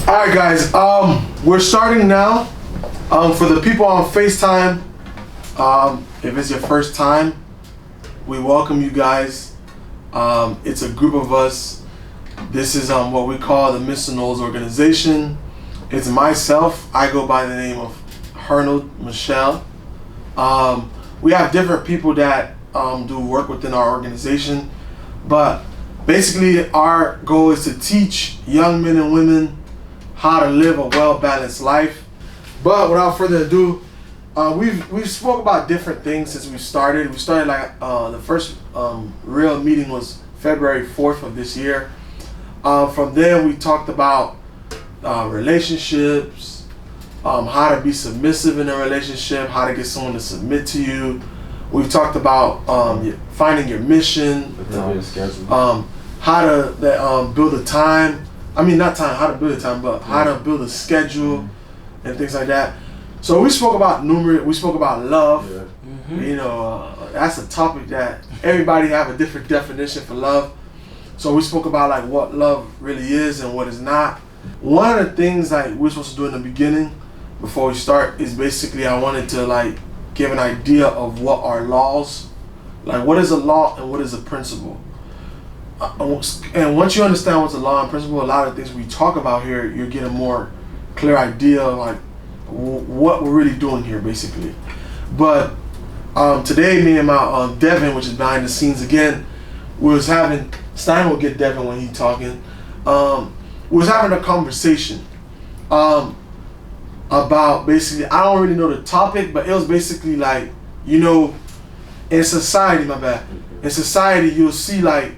Alright guys, we're starting now. For the people on FaceTime, if it's your first time, we welcome you guys. It's a group of us. This is what we call the MR.NOLDS organization. It's myself. I go by the name of Arnold Michelle. We have different people that do work within our organization, but basically our goal is to teach young men and women how to live a well-balanced life. But without further ado, we've spoke about different things since we started. We started like the first real meeting was February 4th of this year. From there we talked about relationships, how to be submissive in a relationship, how to get someone to submit to you. We've talked about finding your mission, how to build a time. I mean, not time, how to build a time, but how to build a schedule and things like that. So we spoke about we spoke about love. You know, that's a topic that everybody have a different definition for love. So we spoke about like what love really is and what is not. One of the things like we're supposed to do in the beginning before we start is basically I wanted to like give an idea of what are laws, like what is a law and what is a principle. And once you understand what's a law and principle, a lot of things we talk about here, you're getting a more clear idea of like what we're really doing here, basically. But today, me and my Devin, which is behind the scenes again, we was having, Stein will get Devin when he's talking. We was having a conversation about basically, I don't really know the topic, but it was basically like, you know, in society, in society, you'll see like,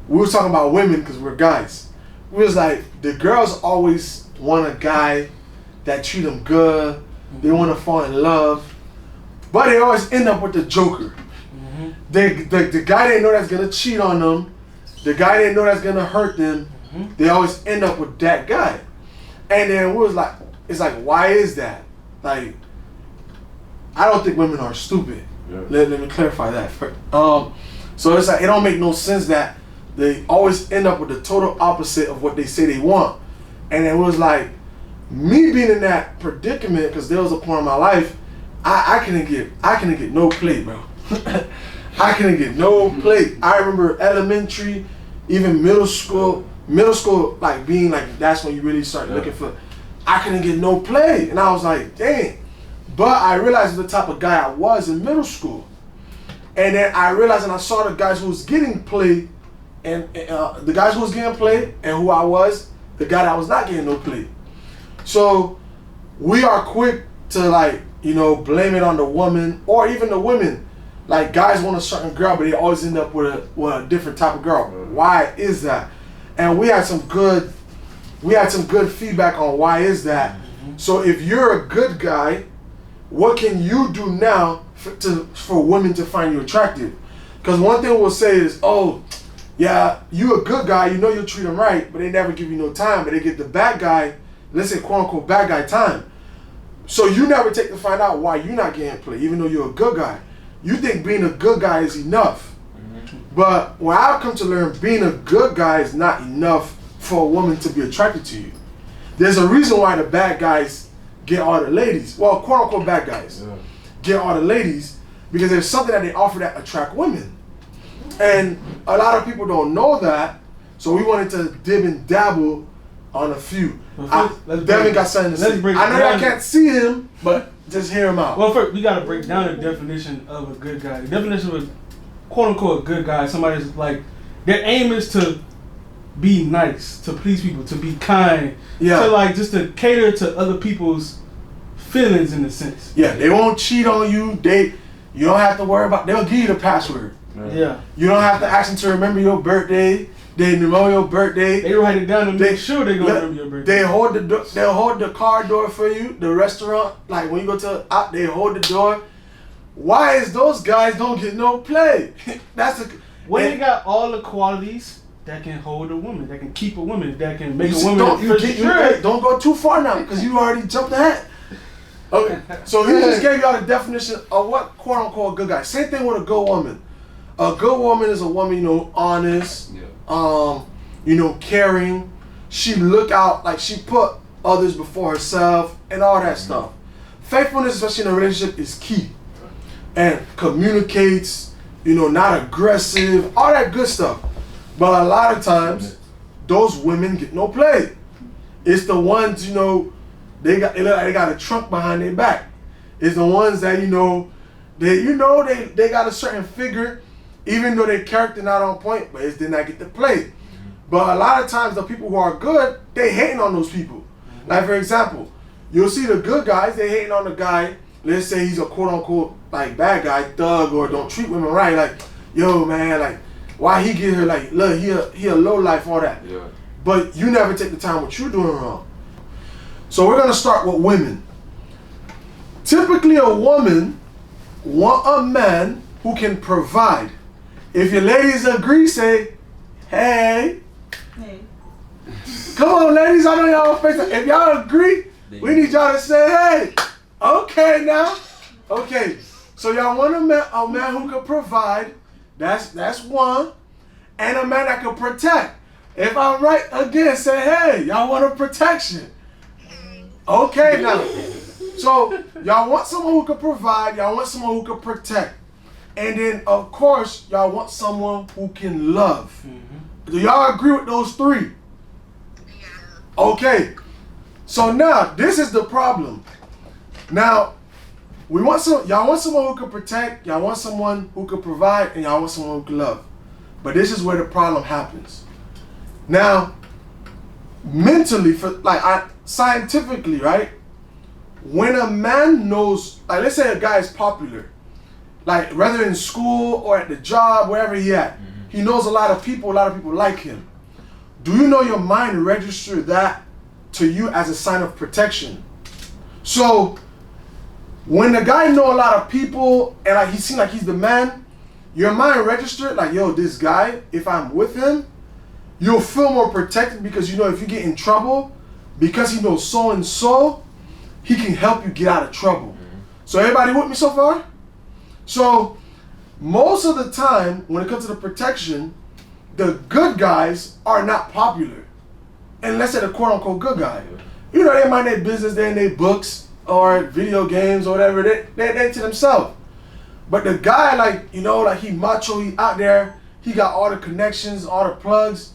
we were talking about women because we're guys. We was like, the girls always want a guy that treat them good. They want to fall in love. But they always end up with the joker. The guy they know that's going to cheat on them, the guy they know that's going to hurt them, they always end up with that guy. And then we was like, it's like, why is that? Like, I don't think women are stupid. Yeah. Let me clarify that. So it's like, it don't make no sense that they always end up with the total opposite of what they say they want. And it was like, me being in that predicament, because there was a point in my life, I couldn't get no play, bro. I couldn't get no play. I remember elementary, even middle school like being like, that's when you really start looking for, I couldn't get no play. And I was like, dang. But I realized the type of guy I was in middle school. And then I realized and I saw the guys who was getting play, and the guys who was getting play and who I was, the guy that was not getting no play. So we are quick to like, you know, blame it on the woman or even the women. Like guys want a certain girl, but they always end up with a different type of girl. Why is that? And we had some good feedback on why is that. So if you're a good guy, what can you do now for women to find you attractive? Because one thing we'll say is, oh, yeah, you a good guy, you know you'll treat them right, but they never give you no time, but they get the bad guy, let's say quote unquote bad guy time. So you never take to find out why you're not getting play, even though you're a good guy. You think being a good guy is enough. But what I've come to learn, being a good guy is not enough for a woman to be attracted to you. There's a reason why the bad guys get all the ladies. Well, quote unquote bad guys get all the ladies, because there's something that they offer that attract women. And a lot of people don't know that, so we wanted to dib and dabble on a few. Devin got something to say. I know y'all can't see him, but just hear him out. Well, first, we got to break down the definition of a good guy. The definition of a quote-unquote good guy, somebody that's like, their aim is to be nice, to please people, to be kind, to like just to cater to other people's feelings in a sense. Yeah, they won't cheat on you. You don't have to worry about, they'll give you the password. Yeah. You don't have to ask them to remember your birthday. They know your birthday. They write it down to make sure they're gonna remember your birthday. They'll hold the car door for you. The restaurant, like when you go to out, they hold the door. Why is those guys don't get no play? They got all the qualities that can hold a woman, that can keep a woman, that can make a woman. Don't go too far now, because you already jumped ahead. Okay, so he just gave y'all the definition of what quote unquote good guy. Same thing with a good woman. A good woman is a woman, you know, honest, you know, caring. She look out, like she put others before herself, and all that stuff. Faithfulness, especially in a relationship, is key. And communicates, not aggressive, all that good stuff. But a lot of times, those women get no play. It's the ones, they look like they got a trunk behind their back. It's the ones that, they got a certain figure, even though their character not on point, but it did not get to play. But a lot of times, the people who are good, they hating on those people. Like, for example, you'll see the good guys, they hating on the guy, let's say he's a quote-unquote, like, bad guy, thug, or don't treat women right. Like, yo, man, like, why he get her, like, look, he a low life, all that. Yeah. But you never take the time what you're doing wrong. So we're going to start with women. Typically, a woman want a man who can provide. If your ladies agree, say, hey. Hey. Come on, ladies, I know y'all face it. If y'all agree, we need y'all to say, hey. Okay, now. Okay. So y'all want a man who can provide. That's one. And a man that can protect. If I'm right, again, say, hey, y'all want a protection. Okay, now. So y'all want someone who can provide. Y'all want someone who can protect. And then, of course, y'all want someone who can love. Do y'all agree with those three? Okay. So now, this is the problem. Now, y'all want someone who can protect, y'all want someone who can provide, and y'all want someone who can love. But this is where the problem happens. Now, mentally, scientifically, right? When a man knows, like, let's say a guy is popular, like, whether in school or at the job, wherever he at, he knows a lot of people like him. Do you know your mind registered that to you as a sign of protection? So, when the guy know a lot of people and like he seems like he's the man, your mind registered like, yo, this guy, if I'm with him, you'll feel more protected because if you get in trouble, because he knows so and so, he can help you get out of trouble. So everybody with me so far? So most of the time, when it comes to the protection, the good guys are not popular. Unless they're the quote-unquote good guy. They mind their business, they're in their books or video games or whatever, they to themselves. But the guy, like he macho, he out there, he got all the connections, all the plugs.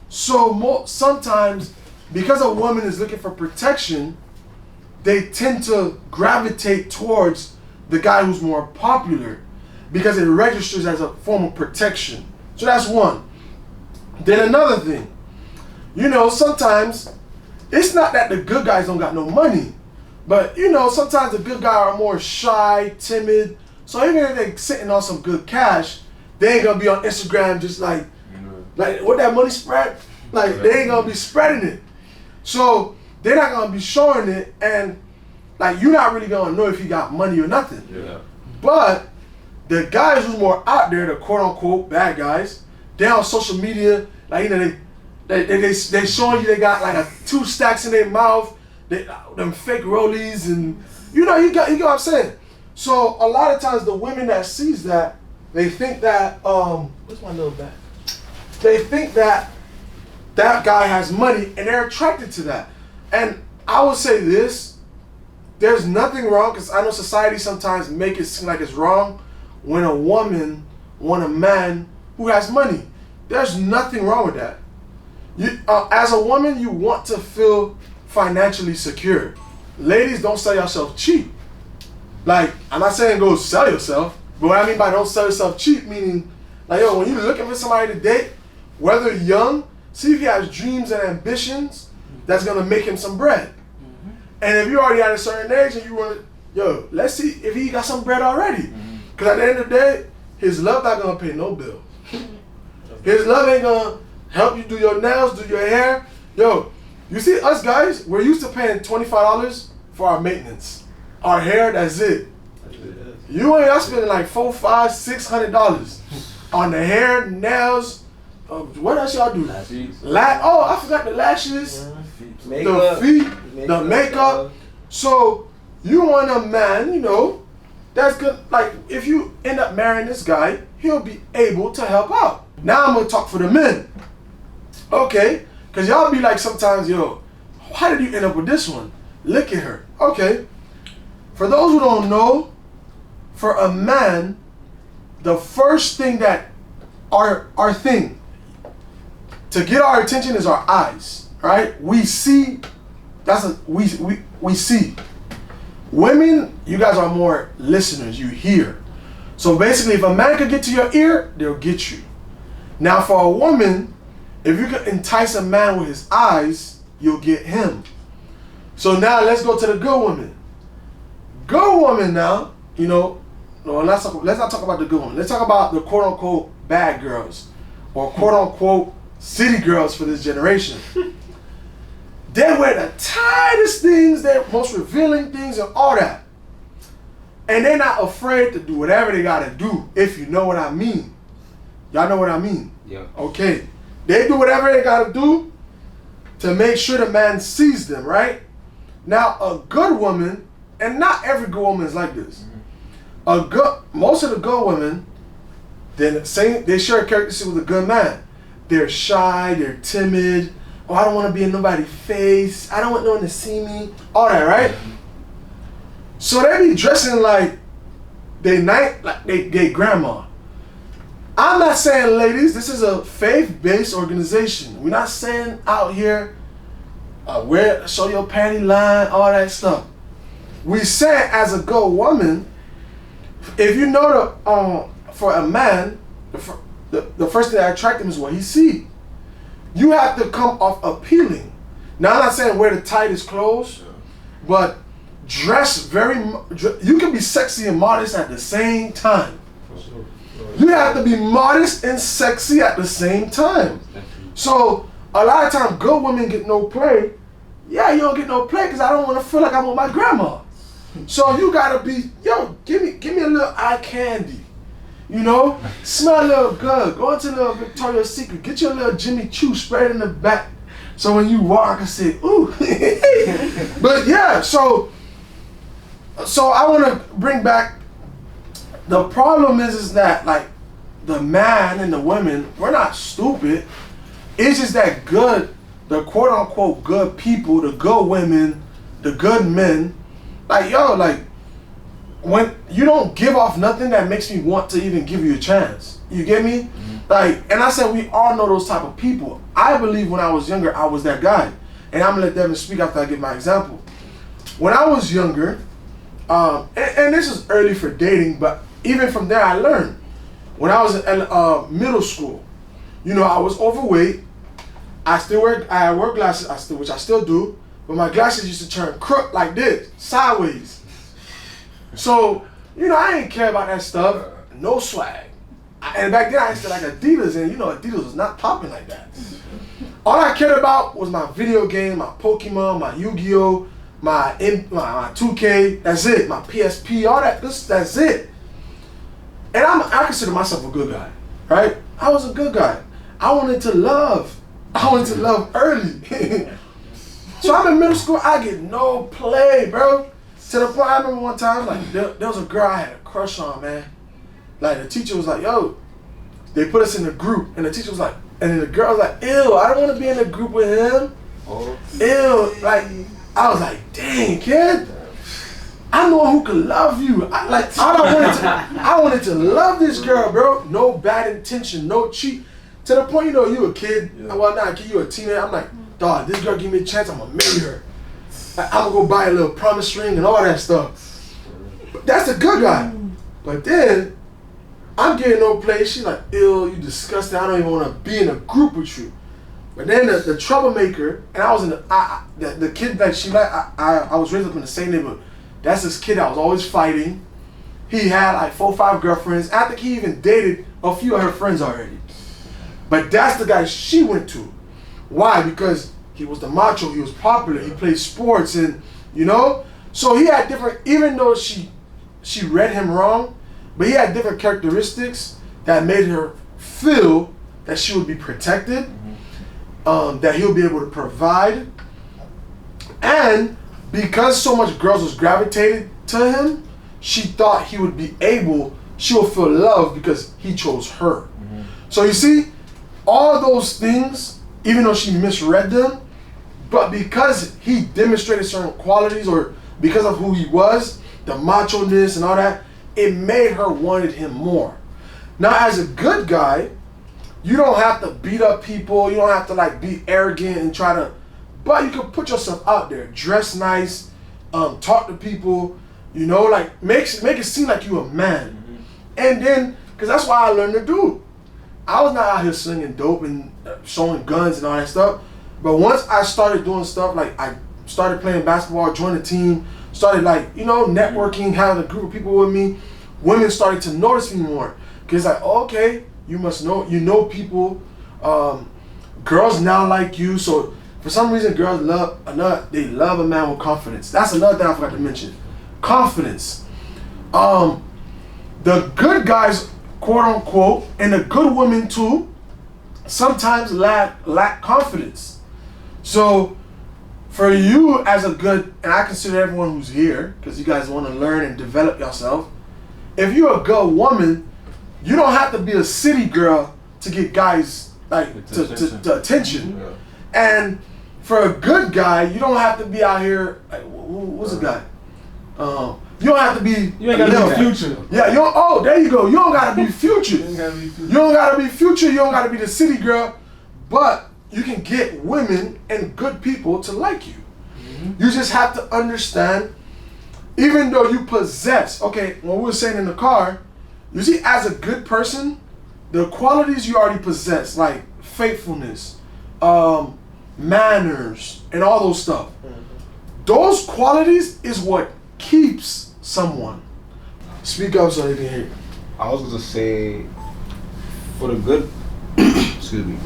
So sometimes, because a woman is looking for protection, they tend to gravitate towards the guy who's more popular because it registers as a form of protection. So that's one. Then another thing, sometimes it's not that the good guys don't got no money, but sometimes the good guys are more shy, timid. So even if they sitting on some good cash, they ain't gonna be on Instagram just like what that money spread. Like they ain't gonna be spreading it. So they're not gonna be showing it, and like you're not really gonna know if he got money or nothing. Yeah. But the guys who's more out there, the quote unquote bad guys, they on social media, like they showing you they got like 2 stacks in their mouth, them fake rollies, and you get what I'm saying. So a lot of times the women that sees that, they think that what's my little bag? They think that that guy has money and they're attracted to that. And I would say this, there's nothing wrong, because I know society sometimes make it seem like it's wrong when a woman want a man who has money. There's nothing wrong with that. You, as a woman, you want to feel financially secure. Ladies, don't sell yourself cheap. Like, I'm not saying go sell yourself, but what I mean by don't sell yourself cheap, meaning, like, yo, when you're looking for somebody to date, whether young, see if he has dreams and ambitions that's going to make him some bread. Mm-hmm. And if you're already at a certain age and you want to, yo, let's see if he got some bread already. Because at the end of the day, his love not going to pay no bill. His love ain't going to help you do your nails, do your hair. Yo, you see us guys, we're used to paying $25 for our maintenance. Our hair, that's it. You ain't spending like $400, $500, $600 on the hair, nails. What else y'all do? I forgot the lashes, Makeup. the feet, the makeup. So you want a man, that's good. Like if you end up marrying this guy, he'll be able to help out. Now I'm gonna talk for the men. Okay, because y'all be like sometimes, Why did you end up with this one? Look at her. Okay. For those who don't know, for a man, the first thing that our thing to get our attention is our eyes, right? We see. We see. Women, you guys are more listeners. You hear. So basically, if a man could get to your ear, they'll get you. Now, for a woman, if you can entice a man with his eyes, you'll get him. So now let's go to the good woman. Good woman now, you know, no, let's not talk about the good woman. Let's talk about the quote unquote bad girls or quote unquote city girls for this generation. They wear the tightest things, the most revealing things and all that. And they're not afraid to do whatever they gotta do, if you know what I mean. Y'all know what I mean? Yeah. Okay. They do whatever they gotta do to make sure the man sees them, right? Now, a good woman, and not every good woman is like this. Most of the good women, they share a characteristic with a good man. They're shy, they're timid. Oh, I don't want to be in nobody's face. I don't want no one to see me. All that, right? So they be dressing like they grandma. I'm not saying, ladies, this is a faith-based organization. We're not saying out here, show your panty line, all that stuff. We say as a good woman, if you know for a man, the first thing that attracts him is what he see. You have to come off appealing. Now, I'm not saying wear the tightest clothes, but dress you can be sexy and modest at the same time. You have to be modest and sexy at the same time. So, a lot of times, good women get no play. Yeah, you don't get no play because I don't want to feel like I'm with my grandma. So, you got to be, give me a little eye candy. You know, smell a little good. Go into a little Victoria's Secret. Get your little Jimmy Choo spread in the back. So when you walk, I say, ooh. But yeah, so I want to bring back, the problem is that like the man and the women, we're not stupid. It's just that the quote unquote good people, the good women, the good men, when you don't give off nothing that makes me want to even give you a chance. You get me? Mm-hmm. And I said we all know those type of people. I believe when I was younger, I was that guy. And I'm gonna let Devin speak after I give my example. When I was younger, and this is early for dating, but even from there I learned. When I was in middle school, I was overweight. I had work glasses, which I still do, but my glasses used to turn crook like this, sideways. So, I didn't care about that stuff. No swag. And back then I used to like Adidas, and Adidas was not popping like that. All I cared about was my video game, my Pokemon, my Yu-Gi-Oh, my 2K, that's it, my PSP, all that, that's it. And I consider myself a good guy, right? I was a good guy. I wanted to love early. So I'm in middle school, I get no play, bro. To the point, I remember one time, there was a girl I had a crush on, man. The teacher was like, yo, they put us in a group, and the teacher was like, and then the girl was like, ew, I don't want to be in a group with him. Oh. Ew, I was like, dang, kid, I'm the one who could love you. I wanted to love this girl, bro. No bad intention, no cheat. To the point, you a kid, well, not a kid, you a teenager. I'm like, dog, this girl give me a chance, I'm gonna marry her. I'm gonna go buy a little promise ring and all that stuff. But that's a good guy. But then, I'm getting no play. She's like, ew, you disgusting. I don't even want to be in a group with you. But then the troublemaker, and I was in the kid that she liked, I was raised up in the same neighborhood. That's this kid that was always fighting. He had 4 or 5 girlfriends. I think he even dated a few of her friends already. But that's the guy she went to. Why? Because he was the macho, he was popular, he played sports, and so he had different, even though she read him wrong, but he had different characteristics that made her feel that she would be protected, that he'll be able to provide, and because so much girls was gravitated to him, she thought she would feel loved because he chose her. So you see, all those things, even though she misread them, But because he demonstrated certain qualities, or because of who he was, the macho-ness and all that, it made her wanted him more. Now, as a good guy, you don't have to beat up people. You don't have to like be arrogant and try to, but you can put yourself out there, dress nice, talk to people, you know, like make it seem like you a man. Mm-hmm. And then, cause that's why I learned to do. I was not out here slinging dope and showing guns and all that stuff. But once I started doing stuff, like I started playing basketball, joined a team, started like, you know, networking, having a group of people with me, women started to notice me more. Cause like, okay, you must know, you know people, girls now like you. So for some reason, girls love a man with confidence. That's another thing I forgot to mention. Confidence. The good guys, quote unquote, and the good women too, sometimes lack confidence. So for you as a good, and I consider everyone who's here, because you guys want to learn and develop yourself, if you're a good woman, you don't have to be a city girl to get guys like to attention. Yeah. And for a good guy, you don't have to be out here. Like, what's a guy? You don't have to be. You ain't gotta be Future. Yeah, you don't. Oh, there you go. You don't gotta be Future. You don't gotta be Future. You don't gotta be the city girl. But you can get women and good people to like you. Mm-hmm. You just have to understand. Even though you possess, okay, when we were saying in the car, you see, as a good person, the qualities you already possess, like faithfulness, manners, and all those stuff. Mm-hmm. Those qualities is what keeps someone. Speak up so they can hear you. I was gonna say, for the good, excuse me,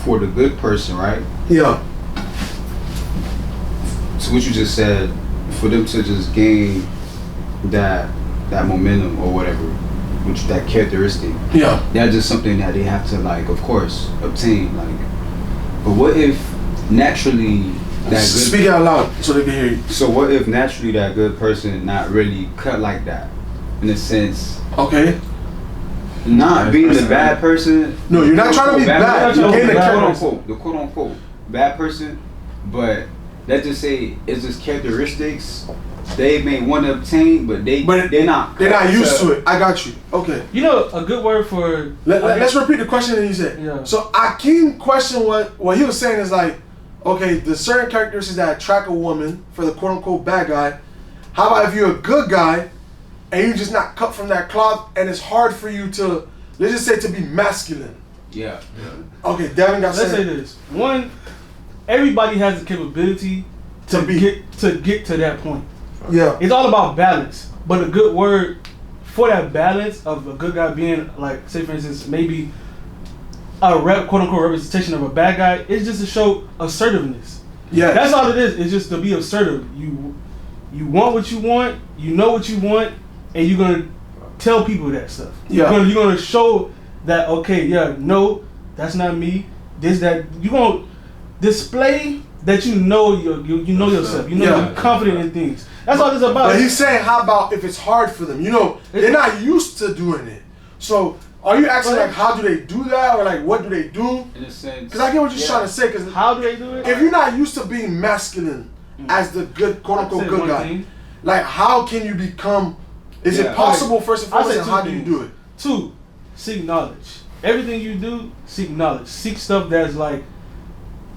for the good person, right? Yeah. So what you just said, for them to just gain that momentum or whatever, which that characteristic, yeah, that's just something that they have to, like, of course, obtain. Like, but what if naturally that good, speak out loud so they can hear you. So what if naturally that good person not really cut like that, in a sense? Okay. Not being the bad person. No, you're not trying to be bad. You're getting the quote unquote bad person, but let's just say it's just characteristics they may want to obtain, but they're not used to it. I got you. Okay. You know, a good word for let's repeat the question that you said. Yeah. So Akeem question what he was saying is like, okay, the certain characteristics that attract a woman for the quote unquote bad guy. How about if you're a good guy and you're just not cut from that cloth and it's hard for you to, let's just say, to be masculine? Yeah. Okay, Devin got Let's say this. One, everybody has the capability to get to that point. Yeah. It's all about balance. But a good word for that balance of a good guy being, like, say for instance, maybe a quote unquote representation of a bad guy, is just to show assertiveness. Yeah. That's all it is. It's just to be assertive. You want what you want, you know what you want, and you're gonna tell people that stuff. Yeah. You're gonna show that, okay, yeah, no, that's not me. This, that, you're gonna display that you know you know yourself. You know you're confident in things. That's all it's about. But he's saying, how about if it's hard for them? You know, they're not used to doing it. So are you asking like, how do they do that, or like, what do they do? In a sense. Because I get what you're trying to say. Because how do they do it? If you're not used to being masculine as the good quote unquote good guy, like how can you become? Is it possible? First and foremost, and how do you do it? 2, seek knowledge. Everything you do, seek knowledge. Seek stuff that's like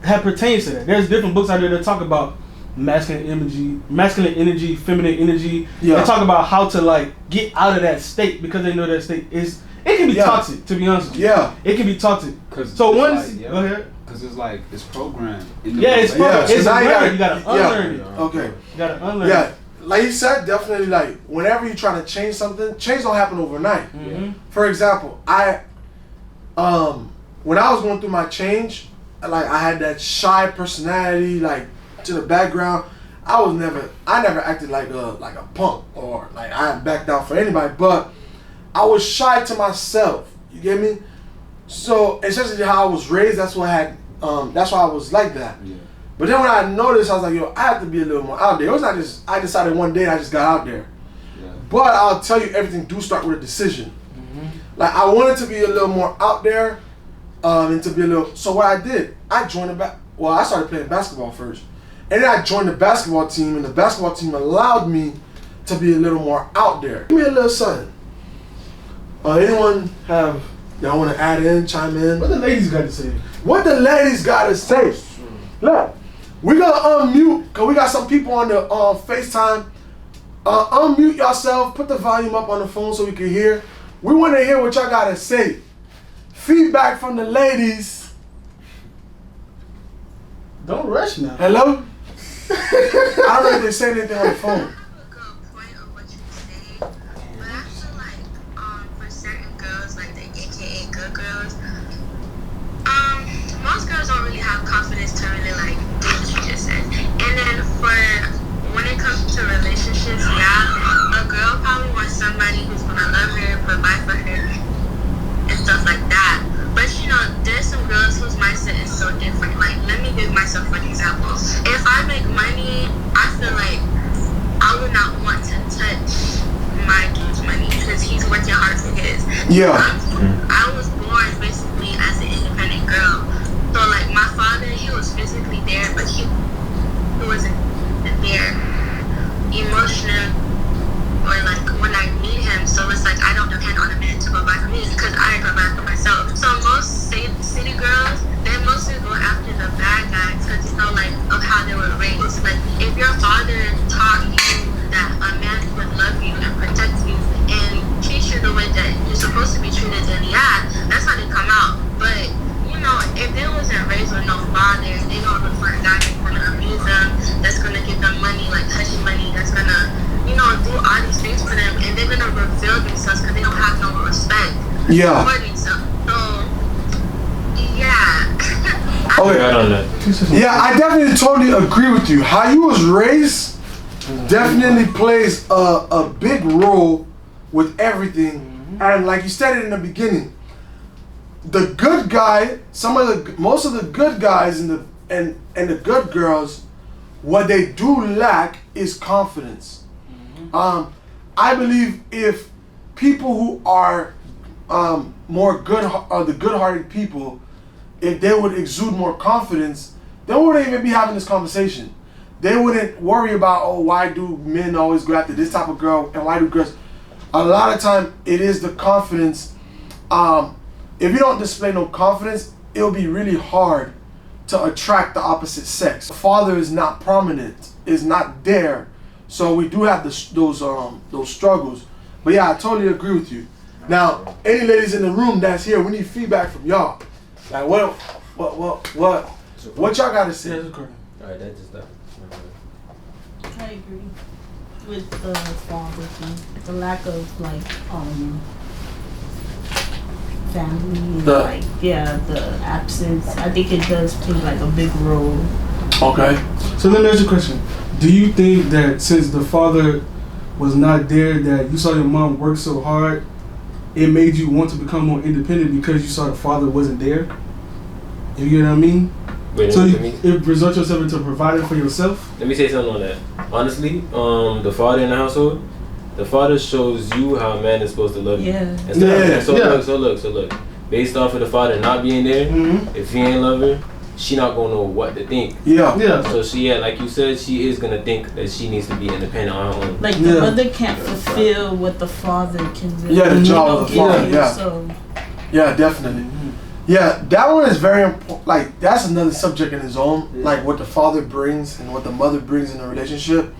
that pertains to that. There's different books out there that talk about masculine energy, feminine energy. Yeah. They talk about how to like get out of that state, because they know that state is, it can be toxic, to be honest with you. Yeah. It can be toxic. So once go ahead. Because it's like it's programmed. It's programmed. It's learned. You gotta unlearn it. Okay. You gotta unlearn it. it. Like you said, definitely, like whenever you're trying to change something, change don't happen overnight. Mm-hmm. For example, when I was going through my change, like I had that shy personality, like to the background. I never acted like a punk, or like I backed out for anybody, but I was shy to myself. You get me? So essentially how I was raised, that's why I was like that. Yeah. But then when I noticed, I was like, yo, I have to be a little more out there. It was not just, I decided one day and I just got out there. Yeah. But I'll tell you, everything do start with a decision. Mm-hmm. Like I wanted to be a little more out there, and to be a little. So what I did, I joined I started playing basketball first, and then I joined the basketball team, and the basketball team allowed me to be a little more out there. Give me a little something. Anyone have y'all want to add in, chime in? What the ladies got to say? What the ladies got to say? Look, we gonna unmute cause we got some people on the FaceTime. Unmute yourself. Put the volume up on the phone so we can hear. We want to hear what y'all got to say. Feedback from the ladies. Don't rush now. Hello? I don't know if they say anything on the phone. Most girls don't really have confidence to really like do what you just said. And then when it comes to relationships, yeah, a girl probably wants somebody who's gonna love her, provide for her, and stuff like that. But you know, there's some girls whose mindset is so different. Like, let me give myself an example. If I make money, I feel like I would not want to touch my dude's money because he's working hard for his. Yeah. I was born basically as an independent girl. So like my father, he was physically there, but he wasn't there emotionally or like when I need him. So it's like I don't depend on a man to provide for me because I provide for myself. So most city girls, they mostly go after the bad guys because you know like of how they were raised. Like if your father taught you that a man would love you and protect you and treat you the way that you're supposed to be treated, then yeah, that's how they come out. But you know, if they wasn't raised with no father, they gonna look for a guy that's gonna abuse them, that's gonna give them money, like hush money, that's gonna, you know, do all these things for them, and they're gonna reveal themselves because they don't have no respect for themselves. So, yeah. Okay. Yeah, I definitely totally agree with you. How you was raised definitely plays a big role with everything, and like you said it in the beginning. The good guy, most of the good guys and the good girls, what they do lack is confidence. I believe if people who are the good-hearted people, if they would exude more confidence, they wouldn't even be having this conversation. They wouldn't worry about, why do men always go after this type of girl and why do girls? A lot of time it is the confidence. If you don't display no confidence, it'll be really hard to attract the opposite sex. The father is not prominent, is not there, so we do have those struggles. But yeah, I totally agree with you. Now, any ladies in the room that's here, we need feedback from y'all. Like what y'all gotta say? Alright, that's just that. I agree with the father thing. The lack of like family and the absence. I think it does play like a big role. Okay. So let me ask you a question. Do you think that since the father was not there, that you saw your mom work so hard, it made you want to become more independent because you saw the father wasn't there? You get what I mean? Wait, so it result yourself into providing for yourself? Let me say something on that. Honestly, the father in the household, the father shows you how a man is supposed to love you. So look. Based off of the father not being there, if he ain't love her, she not gonna know what to think. So like you said, she is gonna think that she needs to be independent on her own. Like the mother can't fulfill what the father can really the job of the father. So. Yeah, definitely. Yeah, that one is very important. Like, that's another subject in its own. Like, what the father brings and what the mother brings in a relationship.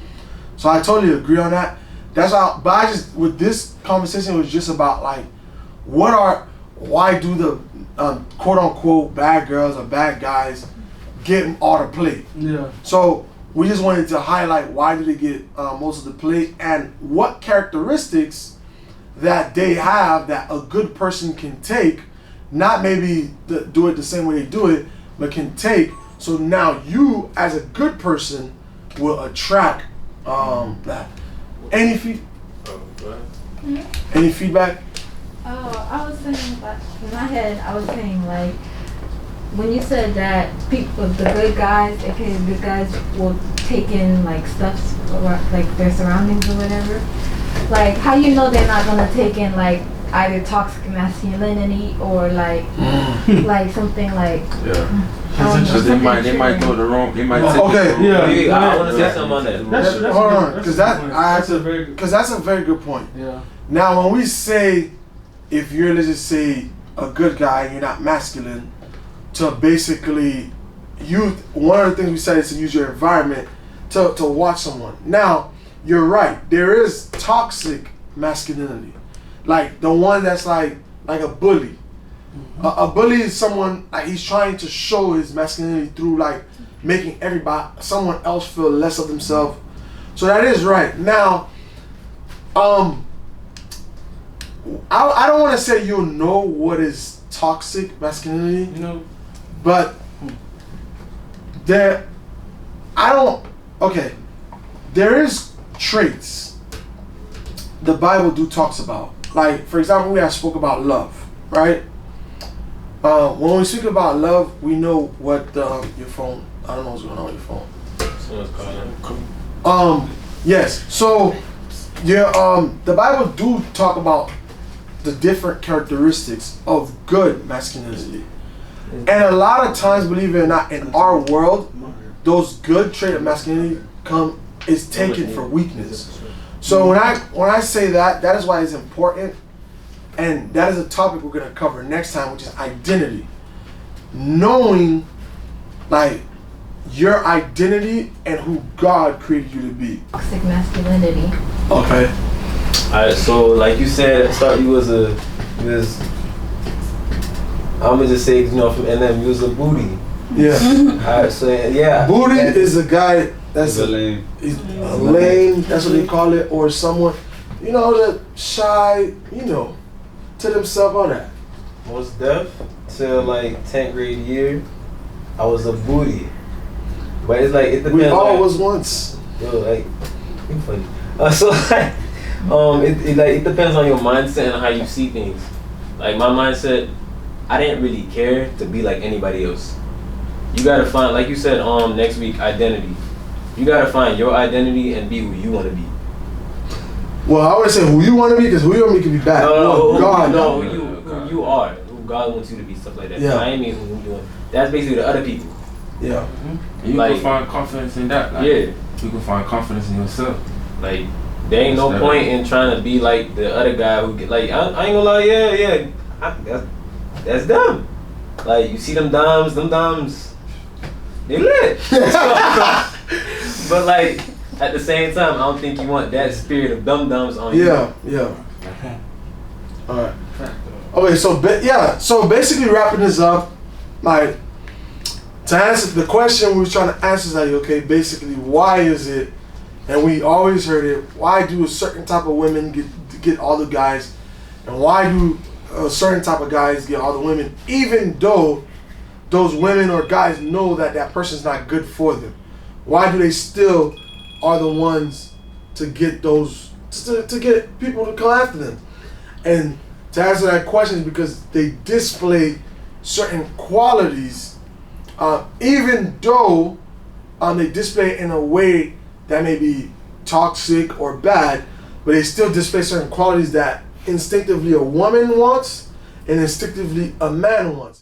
So I totally agree on that. That's how. But with this conversation, it was just about like, why do the quote unquote bad girls or bad guys get all the play? Yeah. So we just wanted to highlight why do they get most of the play and what characteristics that they have that a good person can take. Not maybe do it the same way they do it, but can take. So now you, as a good person, will attract that. Any feedback? Oh, I was saying, like, in my head, I was saying, like, when you said that people, the good guys, aka good guys, will take in, like, stuff, like, their surroundings or whatever, like, how you know they're not gonna take in, like, either toxic masculinity or like like something like Because they might go the wrong. They might take I want to say something on that. Hold on, because that's a very good point. Yeah. Now, when we say, if you're, let's just say, a good guy and you're not masculine, to basically one of the things we said is to use your environment to watch someone. Now, you're right. There is toxic masculinity, like the one that's like a bully. A bully is someone like he's trying to show his masculinity through like making someone else feel less of themselves. So that is right. Now, I don't want to say you'll know what is toxic masculinity, but there is traits the Bible talks about. Like, for example, we have spoke about love, right? When we speak about love, we know what your phone. I don't know what's going on with your phone. Someone's calling. Yes. So, the Bible talk about the different characteristics of good masculinity, and a lot of times, believe it or not, in our world, those good traits of masculinity is taken for weakness. So when I say that is why it's important. And that is a topic we're going to cover next time, which is identity. Knowing, like, your identity and who God created you to be. Toxic masculinity. Okay. Alright, so like you said at the start, I'm going to just say, from NM, you was a booty. Yeah. Alright, so yeah. Booty is a guy that's a lame. He's a lame, that's what they call it, or someone, that shy, to themselves on that. Most deaf till like 10th grade year, I was a booty. But it's like, it depends. We all was once. Yo, like, you funny. So like, it depends on your mindset and how you see things. Like my mindset, I didn't really care to be like anybody else. You gotta find, like you said, next week, identity. You gotta find your identity and be who you wanna be. Well, I would say who you want to be, because who you want to be can be bad. Who you are, who God wants you to be, stuff like that. Yeah. I ain't mean who you doing. That's basically the other people. Yeah. You can find confidence in that. Like, you can find confidence in yourself. Like, there ain't no point in trying to be like the other guy who get like, I ain't gonna lie, that's dumb. Like, you see them dumbs, they lit. But like, at the same time, I don't think you want that spirit of dum-dums on you. Yeah. Alright. Okay, so basically wrapping this up, like, to answer the question we were trying to answer is like, okay, basically, why is it, and we always heard it, why do a certain type of women get all the guys, and why do a certain type of guys get all the women, even though those women or guys know that person's not good for them? Why do they still are the ones to get those to get people to come after them? And to answer that question is because they display certain qualities, even though they display it in a way that may be toxic or bad, but they still display certain qualities that instinctively a woman wants and instinctively a man wants.